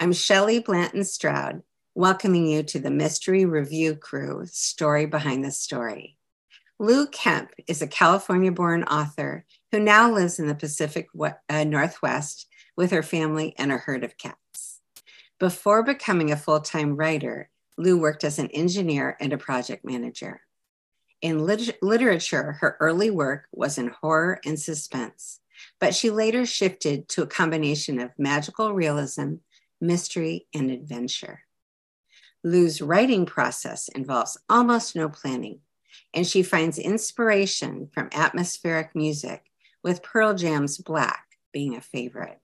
I'm Shelley Blanton-Stroud, welcoming you to the Mystery Review Crew, Story Behind the Story. Lou Kemp is a California-born author who now lives in the Pacific Northwest with her family and a herd of cats. Before becoming a full-time writer, Lou worked as an engineer and a project manager. In literature, her early work was in horror and suspense, but she later shifted to a combination of magical realism, mystery, and adventure. Lou's writing process involves almost no planning, and she finds inspiration from atmospheric music, with Pearl Jam's Black being a favorite.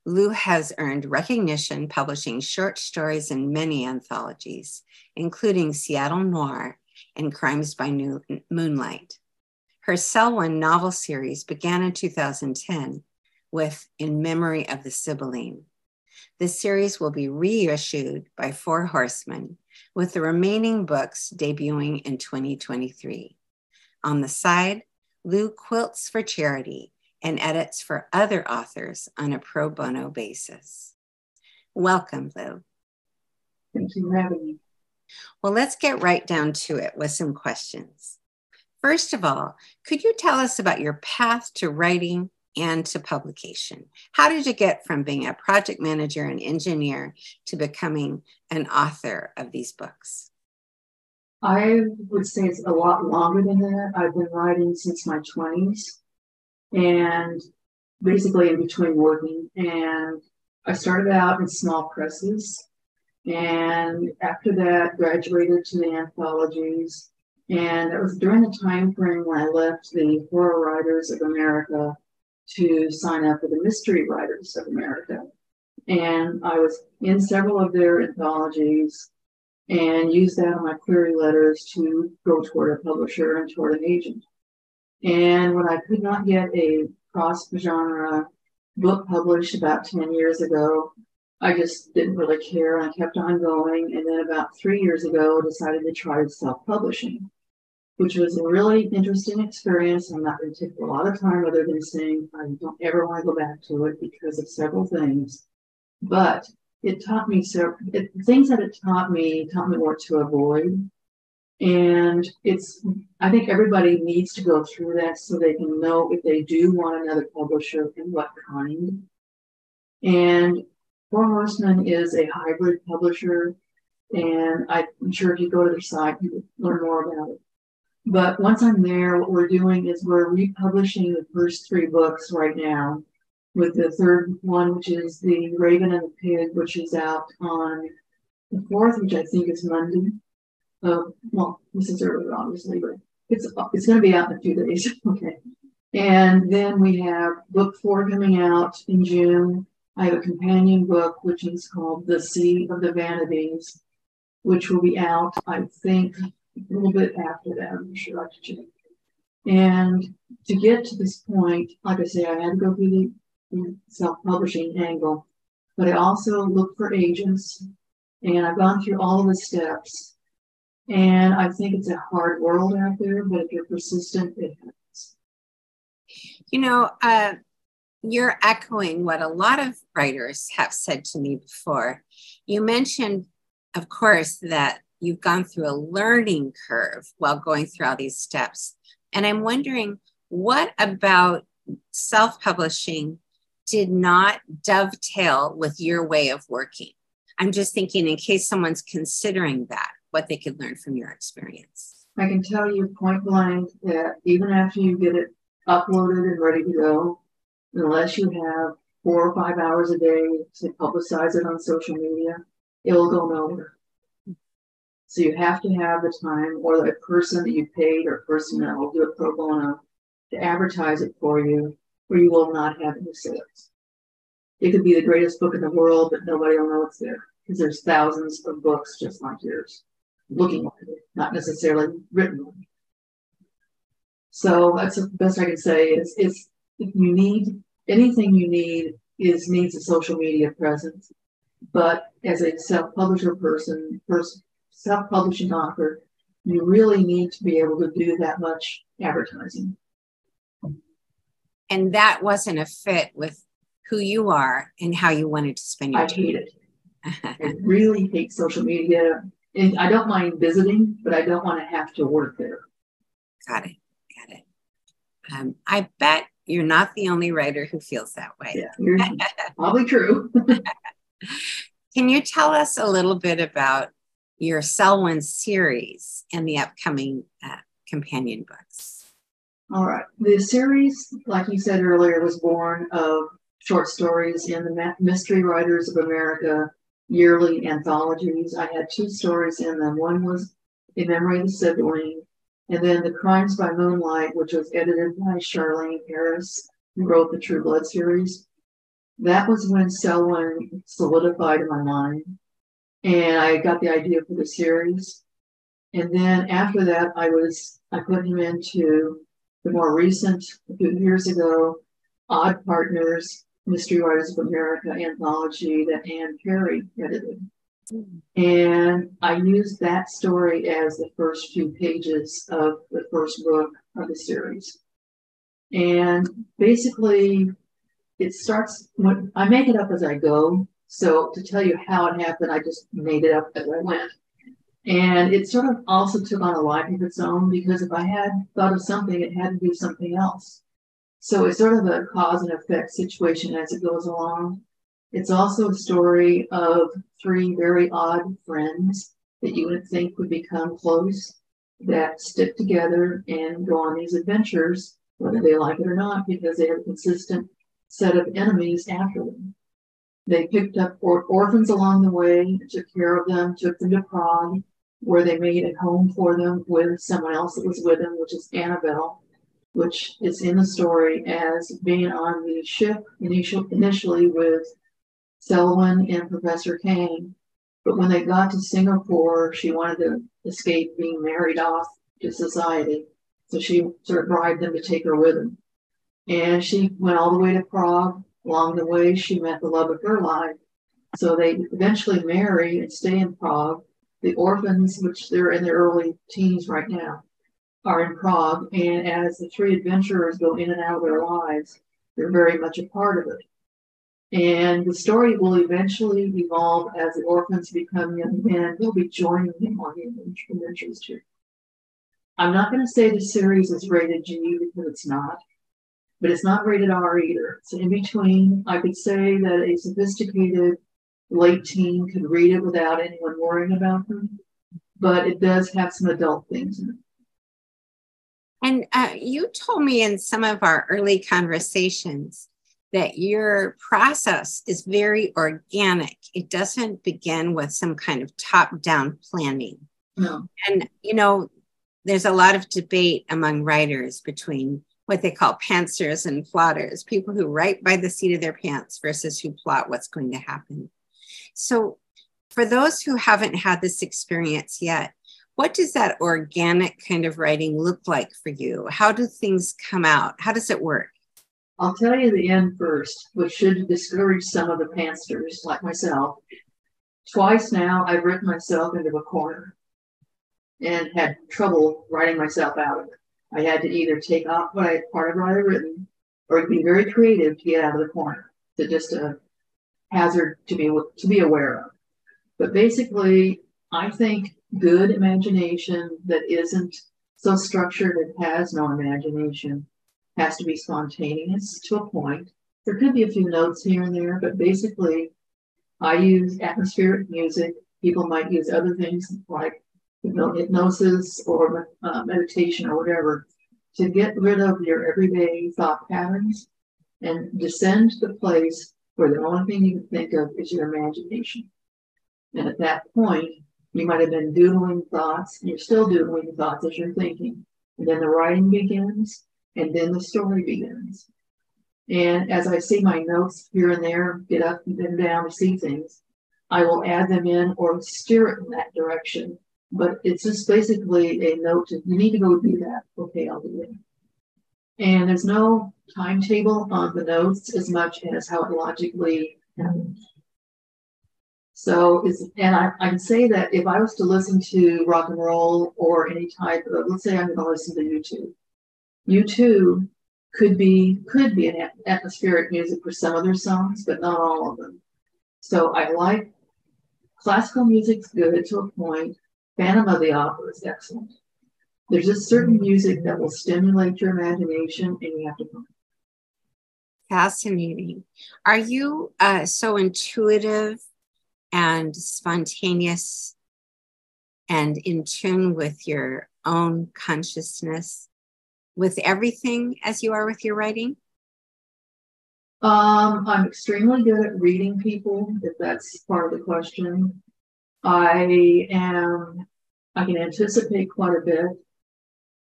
Lou has earned recognition publishing short stories in many anthologies, including Seattle Noir and Crimes by Moonlight. Her Selwyn novel series began in 2010 with In Memory of the Sibylline. The series will be reissued by Four Horsemen, with the remaining books debuting in 2023. On the side, Lou quilts for charity and edits for other authors on a pro bono basis. Welcome, Lou. Thank you for having me. Well, let's get right down to it with some questions. First of all, could you tell us about your path to writing and to publication? How did you get from being a project manager and engineer to becoming an author of these books? I would say it's a lot longer than that. I've been writing since my 20s and basically in between working. And I started out in small presses, and after that graduated to the anthologies. And it was during the time frame when I left the Horror Writers of America to sign up with the Mystery Writers of America. And I was in several of their anthologies and used that on my query letters to go toward a publisher and toward an agent. And when I could not get a cross-genre book published about 10 years ago, I just didn't really care, and I kept on going. And then about 3 years ago, I decided to try self-publishing, which was a really interesting experience. I'm not going to take a lot of time other than saying I don't ever want to go back to it because of several things. But it taught me things that it taught me what to avoid. And I think everybody needs to go through that so they can know if they do want another publisher and what kind. And Four Horsemen is a hybrid publisher, and I'm sure if you go to their site, you will learn more about it. But once I'm there, what we're doing is we're republishing the first 3 books right now, with the third one, which is The Raven and the Pig, which is out on the 4th, which I think is Monday. Well, this is earlier, obviously, but it's going to be out in a few days. Okay. And then we have book 4 coming out in June. I have a companion book, which is called The Sea of the Vanities, which will be out, I think, a little bit after that. I'm sure I have to check. And to get to this point, like I say, I had to go through the self-publishing angle, but I also looked for agents, and I've gone through all of the steps. And I think it's a hard world out there, but if you're persistent, it happens. You know, you're echoing what a lot of writers have said to me before. You mentioned, of course, that you've gone through a learning curve while going through all these steps. And I'm wondering, what about self-publishing did not dovetail with your way of working? I'm just thinking, in case someone's considering that, what they could learn from your experience. I can tell you point blank that even after you get it uploaded and ready to go, unless you have 4 or 5 hours a day to publicize it on social media, it'll go nowhere. So you have to have the time, or the person that you paid or person that will do it pro bono to advertise it for you, or you will not have any sales. It could be the greatest book in the world, but nobody will know it's there because there's thousands of books just like yours looking like it, not necessarily written like it. So that's the best I can say. Is if you need anything, you needs a social media presence. But as a self-publisher self-publishing author, you really need to be able to do that much advertising. And that wasn't a fit with who you are and how you wanted to spend your time. I hate it. I really hate social media. And I don't mind visiting, but I don't want to have to work there. Got it. Got it. I bet you're not the only writer who feels that way. Yeah, you're probably true. Can you tell us a little bit about your Selwyn series and the upcoming companion books? All right. The series, like you said earlier, was born of short stories in the Mystery Writers of America yearly anthologies. I had 2 stories in them. One was A Memory of the Sibling, and then The Crimes by Moonlight, which was edited by Charlene Harris, who wrote the True Blood series. That was when Selwyn solidified in my mind, and I got the idea for the series. And then after that, I put him into the more recent, a few years ago, Odd Partners, Mystery Writers of America anthology that Anne Perry edited. And I used that story as the first few pages of the first book of the series. And basically, it starts when I make it up as I go. So to tell you how it happened, I just made it up as I went. And it sort of also took on a life of its own, because if I had thought of something, it had to do something else. So it's sort of a cause and effect situation as it goes along. It's also a story of 3 very odd friends that you would think would become close, that stick together and go on these adventures, whether they like it or not, because they have a consistent set of enemies after them. They picked up orphans along the way, took care of them, took them to Prague, where they made a home for them with someone else that was with them, which is Annabelle, which is in the story as being on the ship initially with Selwyn and Professor Kane. But when they got to Singapore, she wanted to escape being married off to society. So she sort of bribed them to take her with them. And she went all the way to Prague. Along the way, she met the love of her life. So they eventually marry and stay in Prague. The orphans, which they're in their early teens right now, are in Prague. And as the 3 adventurers go in and out of their lives, they're very much a part of it. And the story will eventually evolve as the orphans become young men. They'll be joining him on the adventures too. I'm not going to say the series is rated G, because it's not, but it's not rated R either. So in between, I could say that a sophisticated late teen could read it without anyone worrying about them, but it does have some adult things in it. And you told me in some of our early conversations that your process is very organic. It doesn't begin with some kind of top-down planning. No. And, you know, there's a lot of debate among writers between what they call pantsers and plotters, people who write by the seat of their pants versus who plot what's going to happen. So for those who haven't had this experience yet, what does that organic kind of writing look like for you? How do things come out? How does it work? I'll tell you the end first, which should discourage some of the pantsers like myself. Twice now, I've written myself into a corner and had trouble writing myself out of it. I had to either take off part of what I had written, or be very creative to get out of the corner. It's just a hazard to be aware of. But basically, I think good imagination that isn't so structured it has no imagination has to be spontaneous to a point. There could be a few notes here and there, but basically, I use atmospheric music. People might use other things like hypnosis or meditation or whatever to get rid of your everyday thought patterns and descend to the place where the only thing you can think of is your imagination. And at that point, you might have been doodling thoughts, and you're still doodling thoughts as you're thinking. And then the writing begins, and then the story begins. And as I see my notes here and there, get up and then down to see things, I will add them in or steer it in that direction. But it's just basically a note to, you need to go do that. Okay, I'll do it. And there's no timetable on the notes as much as how it logically happens. So, I can say that if I was to listen to rock and roll or any type of, let's say I'm going to listen to YouTube. YouTube could be an atmospheric music for some of their songs, but not all of them. So I like classical music's good to a point. Phantom of the Opera is excellent. There's just certain music that will stimulate your imagination, and you have to find it. Fascinating. Are you so intuitive and spontaneous and in tune with your own consciousness with everything as you are with your writing? I'm extremely good at reading people, if that's part of the question. I can anticipate quite a bit.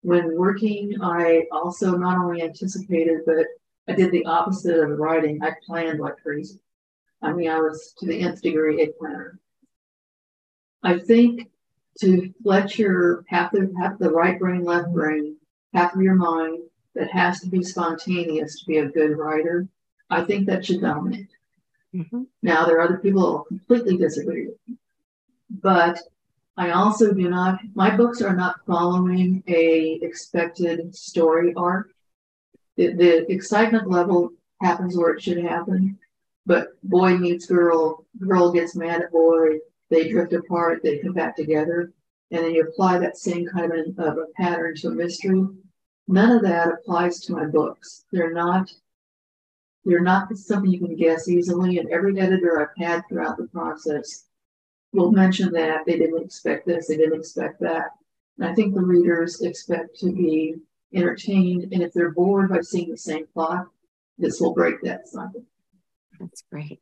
When working, I also not only anticipated, but I did the opposite of the writing. I planned like crazy. I mean, I was to the nth degree a planner. I think to let your have the right brain, left brain, half of your mind that has to be spontaneous to be a good writer. I think that should dominate. Mm-hmm. Now, there are other people who will completely disagree with me, but I also do not, my books are not following a expected story arc. The excitement level happens where it should happen, but boy meets girl, girl gets mad at boy, they drift apart, they come back together, and then you apply that same kind of a pattern to a mystery. None of that applies to my books. They're not something you can guess easily, and every editor I've had throughout the process will mention that they didn't expect this, they didn't expect that. And I think the readers expect to be entertained, and if they're bored by seeing the same plot, this will break that cycle. That's great.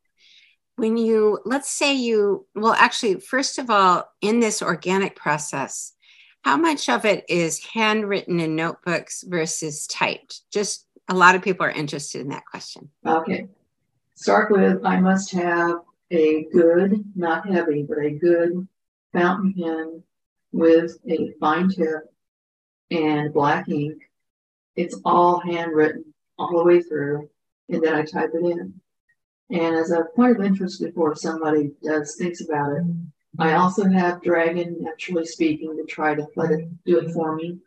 When let's say well, actually, first of all, in this organic process, how much of it is handwritten in notebooks versus typed? Just a lot of people are interested in that question. Okay. Start with, I must have a good, not heavy, but a good fountain pen with a fine tip and black ink. It's all handwritten all the way through, and then I type it in. And as a point of interest before somebody thinks about it, I also have Dragon Naturally Speaking to try to let it do it for me.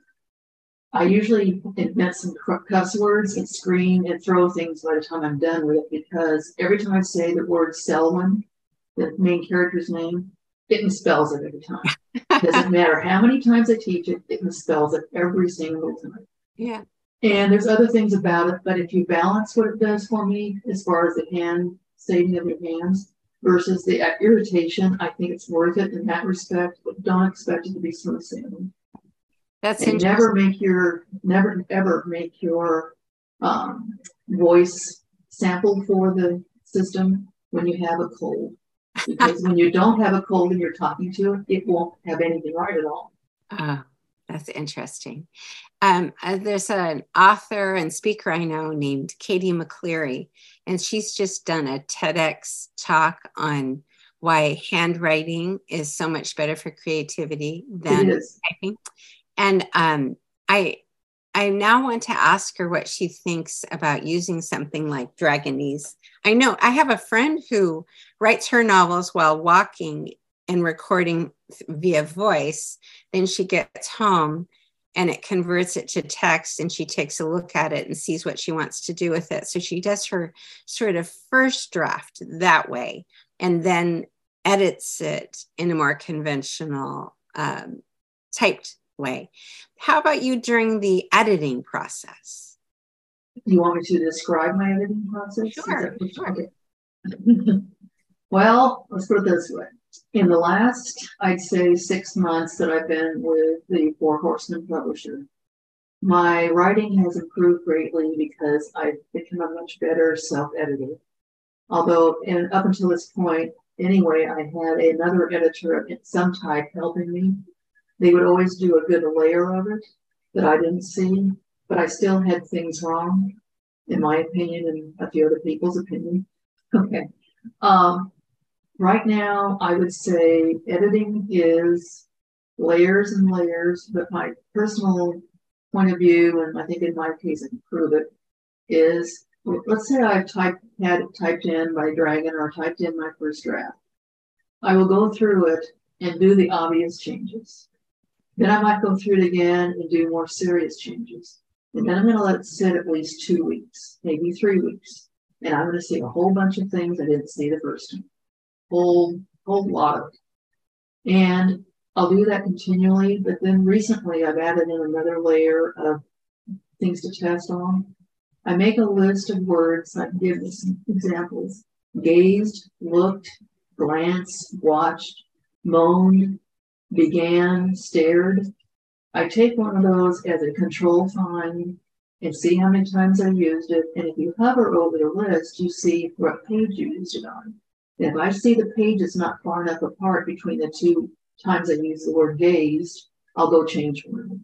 I usually invent some cuss words and scream and throw things by the time I'm done with it, because every time I say the word Selwyn, the main character's name, it misspells it every time. Doesn't matter how many times I teach it, it misspells it every single time. Yeah. And there's other things about it, but if you balance what it does for me as far as the hand saving of your hands versus the irritation, I think it's worth it in that respect, but don't expect it to be smooth sailing. That's and never ever make your voice sample for the system when you have a cold, because when you don't have a cold and you're talking to it, it won't have anything right at all. That's interesting. There's an author and speaker I know named Katie McCleary, and she's just done a TEDx talk on why handwriting is so much better for creativity than typing. And I now want to ask her what she thinks about using something like Dragonese. I know I have a friend who writes her novels while walking and recording via voice. Then she gets home and it converts it to text, and she takes a look at it and sees what she wants to do with it. So she does her sort of first draft that way and then edits it in a more conventional typed way. How about you during the editing process? You want me to describe my editing process? Sure. Okay. Well, let's put it this way. In the last, I'd say 6 months that I've been with the Four Horsemen publisher, my writing has improved greatly because I've become a much better self-editor. Although, and up until this point, anyway, I had another editor of some type helping me. They would always do a good layer of it that I didn't see, but I still had things wrong, in my opinion, and a few other people's opinion. Okay. Right now, I would say editing is layers and layers, but my personal point of view, and I think in my case I can prove it, is let's say I've had it typed in by Dragon or typed in my first draft. I will go through it and do the obvious changes. Then I might go through it again and do more serious changes. And then I'm going to let it sit at least 2 weeks, maybe 3 weeks. And I'm going to see a whole bunch of things I didn't see the first time. Whole whole lot of it. And I'll do that continually, but then recently I've added in another layer of things to test on. I make a list of words. I can give you some examples. Gazed, looked, glanced, watched, moaned, began, stared. I take one of those as a control find and see how many times I used it. And if you hover over the list, you see what page you used it on. And if I see the page is not far enough apart between the two times I use the word gazed, I'll go change one.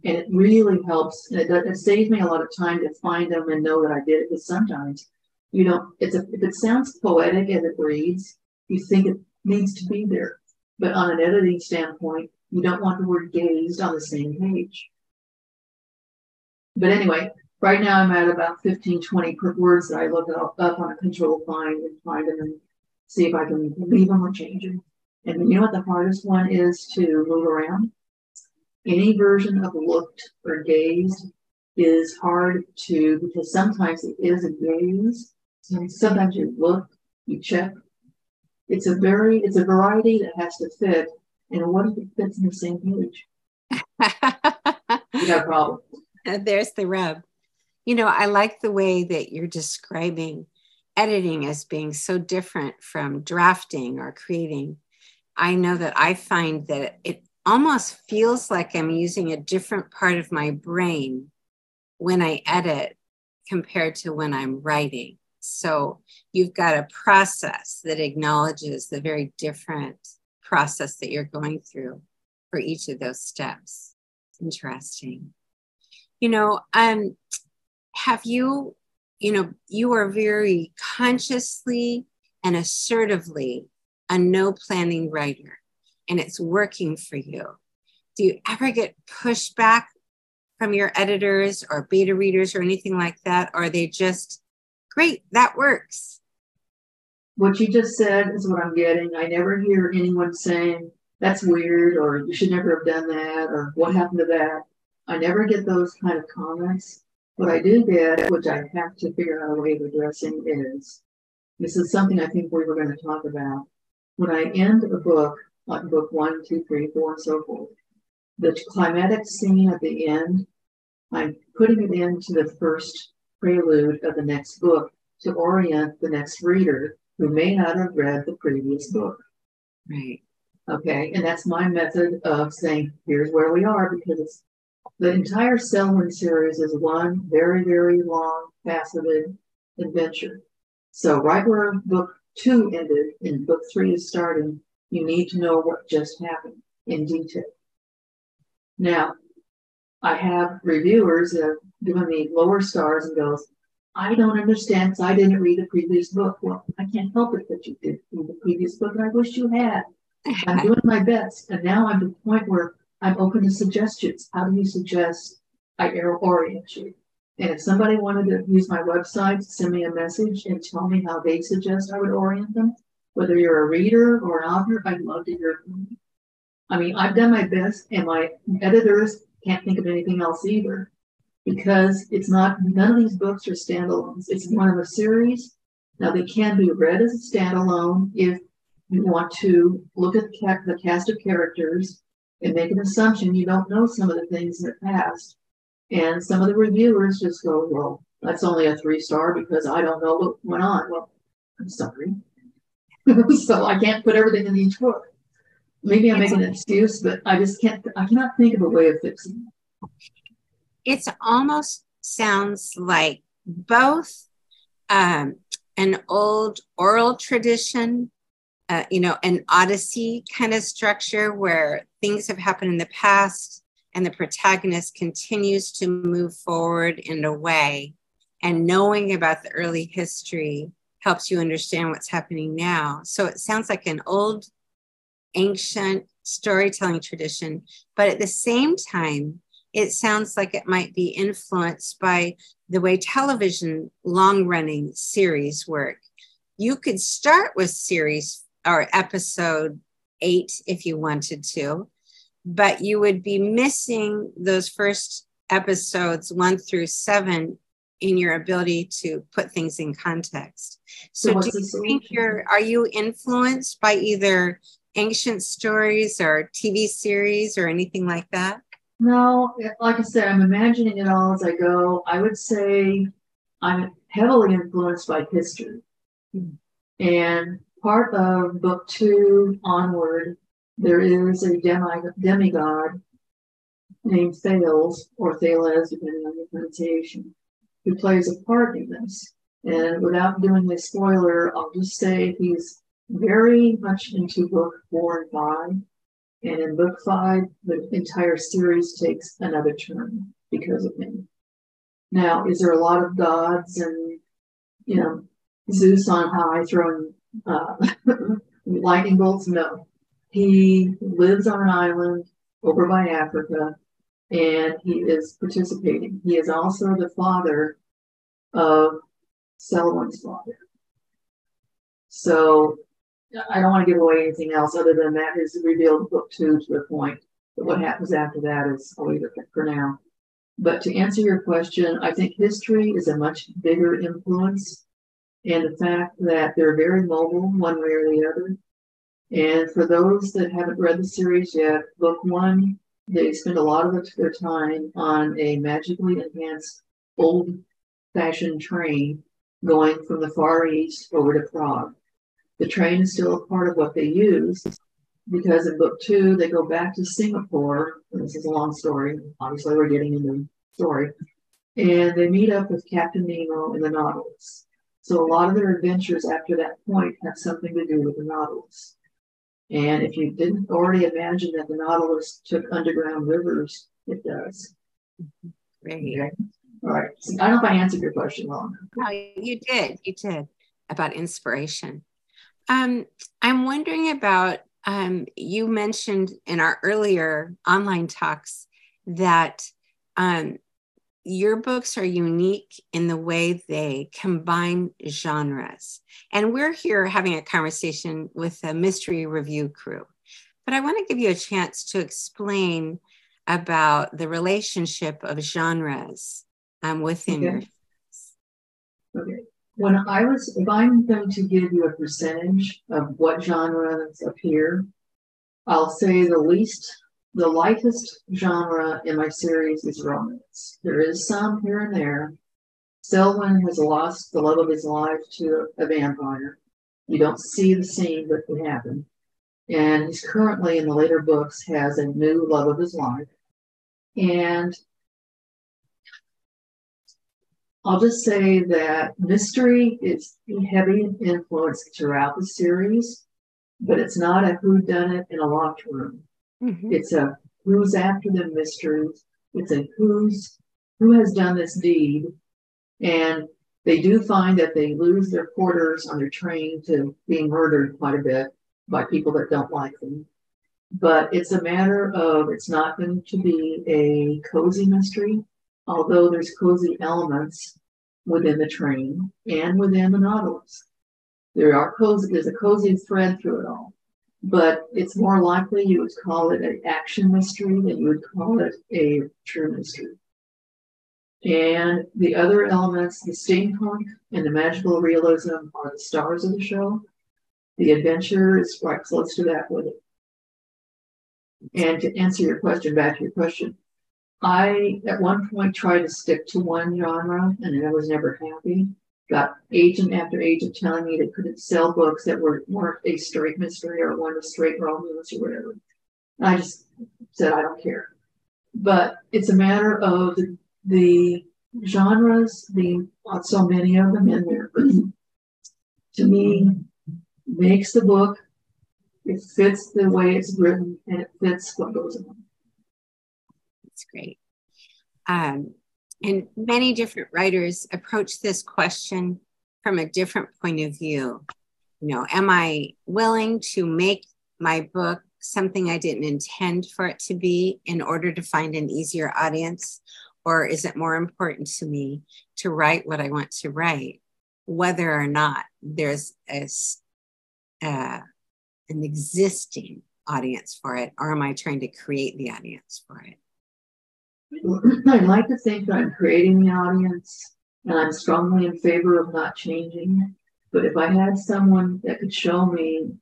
And it really helps. It saves me a lot of time to find them and know that I did it. Because sometimes, if it sounds poetic as it reads, you think it needs to be there. But on an editing standpoint, you don't want the word gazed on the same page. But anyway, right now I'm at about 15, 20 words that I look up on a control find and find them and see if I can leave them or change them. And you know what the hardest one is to move around? Any version of looked or gazed is hard because sometimes it is a gaze. Sometimes you look, you check. It's a variety that has to fit. And what if it fits in the same page? You got a problem. There's the rub. I like the way that you're describing editing as being so different from drafting or creating. I know that I find that it almost feels like I'm using a different part of my brain when I edit compared to when I'm writing. So you've got a process that acknowledges the very different process that you're going through for each of those steps. Interesting. Have you, you are very consciously and assertively a no planning writer, and it's working for you. Do you ever get pushback from your editors or beta readers or anything like that? Or are they just, great, that works? What you just said is what I'm getting. I never hear anyone saying, that's weird, or you should never have done that, or what happened to that. I never get those kind of comments. What I do get, which I have to figure out a way of addressing, is this is something I think we were going to talk about. When I end a book, like book 1, 2, 3, 4, and so forth, the climatic scene at the end, I'm putting it into the first prelude of the next book to orient the next reader who may not have read the previous book. Right. Okay, and that's my method of saying, here's where we are, because the entire Selwyn series is one very, very long, faceted adventure. So right where book 2 ended and book 3 is starting, you need to know what just happened in detail. Now, I have reviewers that have given me lower stars and goes, I don't understand because I didn't read the previous book. Well, I can't help it that you did read the previous book, and I wish you had. I'm doing my best, and now I'm to the point where I'm open to suggestions. How do you suggest I orient you? And if somebody wanted to use my website, send me a message and tell me how they suggest I would orient them, whether you're a reader or an author, I'd love to hear from you. I mean, I've done my best, and my editors can't think of anything else either, because none of these books are standalones. It's one of a series. Now, they can be read as a standalone if you want to look at the cast of characters and make an assumption you don't know some of the things in the past. And some of the reviewers just go, well, that's only a 3-star because I don't know what went on. Well, I'm sorry. So I can't put everything in each book. Maybe I'm making an excuse, but I cannot think of a way of fixing it. It almost sounds like both an old oral tradition, an Odyssey kind of structure where things have happened in the past and the protagonist continues to move forward in a way, and knowing about the early history helps you understand what's happening now. So it sounds like an old, ancient storytelling tradition, but at the same time, it sounds like it might be influenced by the way television long-running series work. You could start with series or episode 8 if you wanted to, but you would be missing those first episodes 1 through 7 in your ability to put things in context. So do what's the you think solution? are you influenced by either ancient stories or TV series or anything like that? No, like I said, I'm imagining it all as I go. I would say I'm heavily influenced by history. And part of book 2 onward, there is a demigod named Thales, or Thales, depending on the pronunciation, who plays a part in this. And without doing a spoiler, I'll just say he's very much into book 4 and 5. And in book 5, the entire series takes another turn because of him. Now, is there a lot of gods and, Zeus on high throwing lightning bolts? No. He lives on an island over by Africa, and he is participating. He is also the father of Selwyn's father. So I don't want to give away anything else other than that is revealed in book 2 to the point. But what happens after that is I'll leave it for now. But to answer your question, I think history is a much bigger influence, and the fact that they're very mobile one way or the other. And for those that haven't read the series yet, book 1, they spend a lot of their time on a magically enhanced old-fashioned train going from the Far East over to Prague. The train is still a part of what they use because in book 2, they go back to Singapore. This is a long story. Obviously, we're getting into the story. And they meet up with Captain Nemo and the Nautilus. So a lot of their adventures after that point have something to do with the Nautilus. And if you didn't already imagine that the Nautilus took underground rivers, it does. Great. Okay? All right. So I don't know if I answered your question well enough. Oh, you did about inspiration. I'm wondering about, you mentioned in our earlier online talks that your books are unique in the way they combine genres. And we're here having a conversation with a mystery review crew. But I want to give you a chance to explain about the relationship of genres within your books. Okay. If I'm going to give you a percentage of what genres appear, I'll say the lightest genre in my series is romance. There is some here and there. Selwyn has lost the love of his life to a vampire. You don't see the scene, but it happened. And he's currently, in the later books, has a new love of his life. And I'll just say that mystery is heavy influence throughout the series, but it's not a whodunit in a locked room. Mm-hmm. It's a who's after the mysteries. It's a who has done this deed. And they do find that they lose their quarters on their train to being murdered quite a bit by people that don't like them. But it's a matter of, it's not going to be a cozy mystery, although there's cozy elements within the train and within the Nautilus. There's a cozy thread through it all. But it's more likely you would call it an action mystery than you would call it a true mystery. And the other elements, the steampunk and the magical realism, are the stars of the show. The adventure is right close to that with it. And to answer your question, back to your question, I, at one point, tried to stick to one genre, and I was never happy. Got agent after agent telling me they couldn't sell books that weren't a straight mystery or weren't a straight romance or whatever. And I just said, I don't care. But it's a matter of the genres being so many of them in there. To me, makes the book, it fits the way it's written, and it fits what goes on. That's great. And many different writers approach this question from a different point of view. Am I willing to make my book something I didn't intend for it to be in order to find an easier audience? Or is it more important to me to write what I want to write, whether or not there's an existing audience for it, or am I trying to create the audience for it? I'd like to think that I'm creating the audience, and I'm strongly in favor of not changing. But if I had someone that could show me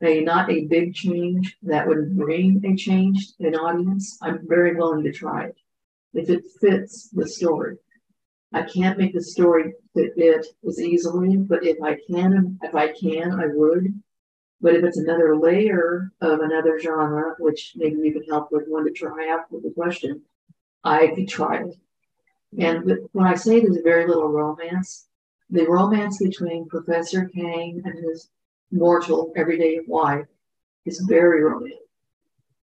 not a big change that would bring a change to an audience, I'm very willing to try it if it fits the story. I can't make the story fit it as easily, but if I can, I would. But if it's another layer of another genre, which maybe you can help with one to try out with the question, I could try it. And when I say there's very little romance, the romance between Professor Kang and his mortal everyday wife is very romantic.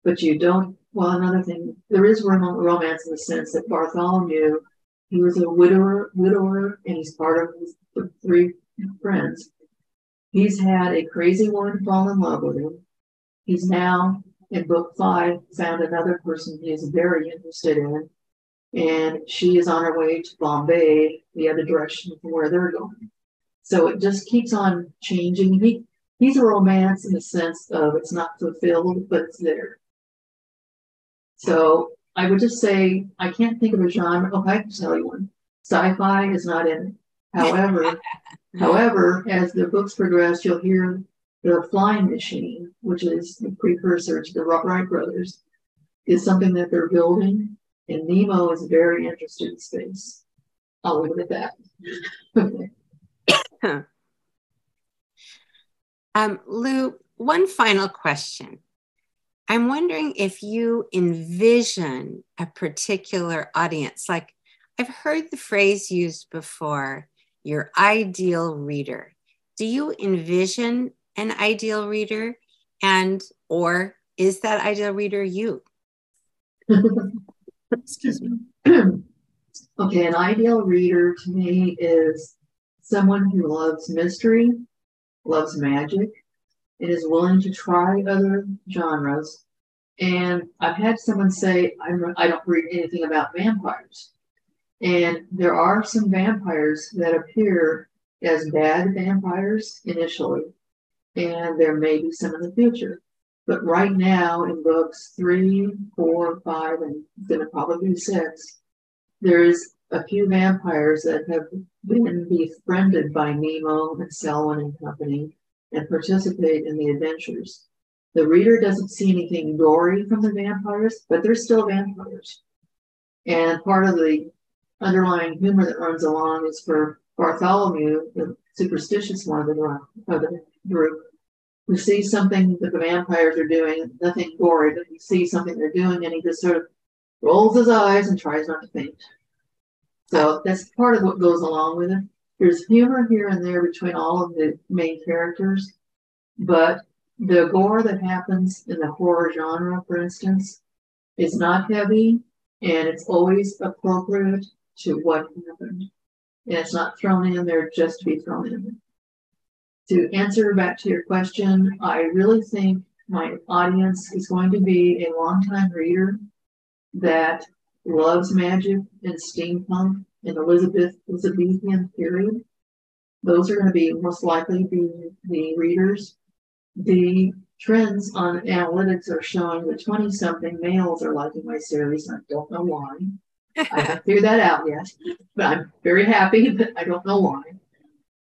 But you don't, well, another thing, there is romance in the sense that Bartholomew, he was a widower, and he's part of his three friends. He's had a crazy woman fall in love with him. He's now, in book 5, found another person he is very interested in, and she is on her way to Bombay, the other direction from where they're going. So it just keeps on changing. He's a romance in the sense of it's not fulfilled, but it's there. So I would just say, I can't think of a genre. Oh, I can tell you one. Sci-fi is not in it. However, as the books progress, you'll hear the flying machine, which is the precursor to the Wright brothers, is something that they're building. And Nemo is very interested in space. I'll leave it at that. Okay. Lou, one final question. I'm wondering if you envision a particular audience. Like, I've heard the phrase used before, your ideal reader. Do you envision an ideal reader, or is that ideal reader you? Excuse me. Okay, an ideal reader to me is someone who loves mystery, loves magic, and is willing to try other genres. And I've had someone say, I don't read anything about vampires. And there are some vampires that appear as bad vampires initially, and there may be some in the future. But right now in books 3, 4, 5, and going to probably be 6, there's a few vampires that have been befriended by Nemo and Selwyn and company and participate in the adventures. The reader doesn't see anything gory from the vampires, but they're still vampires. And part of the underlying humor that runs along is for Bartholomew, the superstitious one of the group, who sees something that the vampires are doing, nothing gory, but he sees something they're doing and he just sort of rolls his eyes and tries not to faint. So that's part of what goes along with it. There's humor here and there between all of the main characters, but the gore that happens in the horror genre, for instance, is not heavy, and it's always appropriate to what happened. And it's not thrown in there just to be thrown in there. To answer back to your question, I really think my audience is going to be a longtime reader that loves magic and steampunk in the Elizabethan period. Those are going to be most likely the readers. The trends on analytics are showing that 20-something males are liking my series. I don't know why. I haven't figured that out yet, but I'm very happy that I don't know why.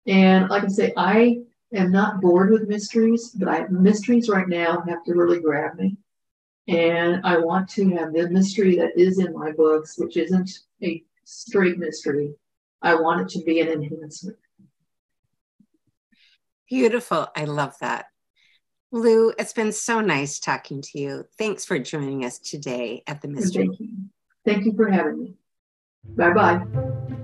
And like I say, I am not bored with mysteries, but mysteries right now have to really grab me. And I want to have the mystery that is in my books, which isn't a straight mystery. I want it to be an enhancement. Beautiful. I love that. Lou, it's been so nice talking to you. Thanks for joining us today at the Mystery. Thank you for having me. Bye-bye.